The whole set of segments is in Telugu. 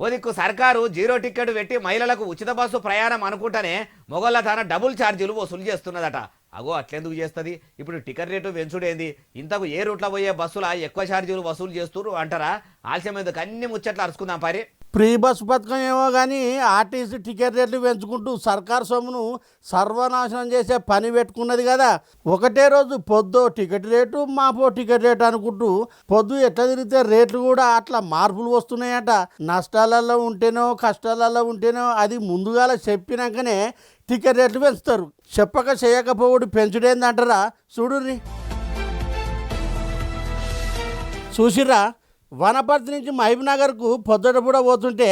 ఓ దిక్కు సర్కారు జీరో టికెట్ పెట్టి మహిళలకు ఉచిత బస్సు ప్రయాణం అనుకుంటానే మొగళ్ళ తాన డబుల్ ఛార్జీలు వసూలు చేస్తున్నదట. అగో అట్లెందుకు చేస్తుంది? ఇప్పుడు టికెట్ రేటు పెంచుడేంది? ఇంతకు ఏ రూట్లో పోయే బస్సుల ఎక్కువ ఛార్జీలు వసూలు చేస్తున్నారు అంటారా? ఆలస్యం ఎందుకు అన్ని ముచ్చట్లు అరుచుకుందాం పరి. ఫ్రీ బస్సు పథకం ఏమో కానీ ఆర్టీసీ టికెట్ రేట్లు పెంచుకుంటూ సర్కార్ సొమ్మును సర్వనాశనం చేసే పని పెట్టుకున్నది కదా. ఒకటే రోజు పొద్దు టికెట్ రేటు మాపో టికెట్ రేటు అనుకుంటూ పొద్దు ఎట్లా తిరిగితే రేట్లు కూడా అట్లా మార్పులు వస్తున్నాయట. నష్టాలలో ఉంటేనో కష్టాలలో ఉంటేనో అది ముందుగాల చెప్పినాకనే టికెట్ రేట్లు పెంచుతారు. చెప్పక చేయకపోవడు పెంచుడేందంటారా? చూడుర్రి, చూసిర్రా, వనపర్తి నుంచి మహబూబ్నగర్కు పొద్దుటపూట పోతుంటే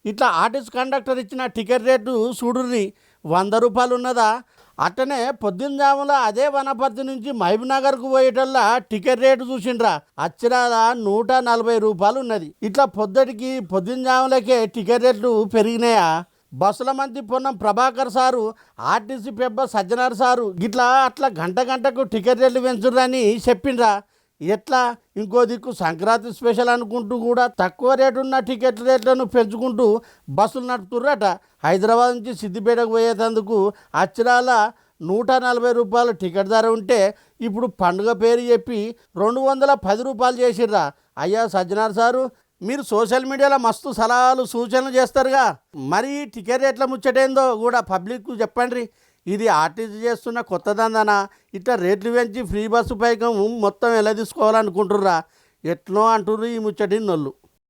ఇట్లా ఆర్టీసీ కండక్టర్ ఇచ్చిన టికెట్ రేటు చూడుర్రి, 100 రూపాయలు ఉన్నదా. అట్టనే పొద్దున్నజాముల అదే వనపర్తి నుంచి మహబూబ్నగర్కు పోయేటల్లా టికెట్ రేటు చూసిండ్రా, అచ్చిరాల 140 రూపాయలు ఉన్నది. ఇట్లా పొద్దున్నజాములకే టికెట్ రేట్లు పెరిగినాయా? బస్సుల మంది పొన్నం ప్రభాకర్ సారు, ఆర్టీసీ పెబ్బ సజ్జనార్ సారు ఇట్లా అట్లా గంటకు టికెట్ రేట్లు పెంచుర్రని చెప్పిండ్రా. ఎట్లా? ఇంకో దిక్కు సంక్రాంతి స్పెషల్ అనుకుంటూ కూడా తక్కువ రేటు ఉన్న టికెట్ రేట్లను పెంచుకుంటూ బస్సులు నడుపుతుర్రట. హైదరాబాద్ నుంచి సిద్దిపేటకు పోయేందుకు అచ్చిరాల 140 రూపాయలు టికెట్ ధర ఉంటే ఇప్పుడు పండుగ పేరు చెప్పి 210 రూపాయలు చేసిర్రా. అయ్యా సజ్జనార్ సారు, మీరు సోషల్ మీడియాలో మస్తు సలహాలు సూచనలు చేస్తారుగా, మరి టికెట్ రేట్ల ముచ్చటేందో కూడా పబ్లిక్కు చెప్పండి. ఇది ఆర్టీసీ చేస్తున్న కొత్త దందనా? ఇట్లా రేట్లు పెంచి ఫ్రీ బస్సు పైకం మొత్తం ఎలా తీసుకోవాలనుకుంటుర్రా? ఎట్నో అంటుర్రు ఈ ముచ్చటిన్నోళ్ళు.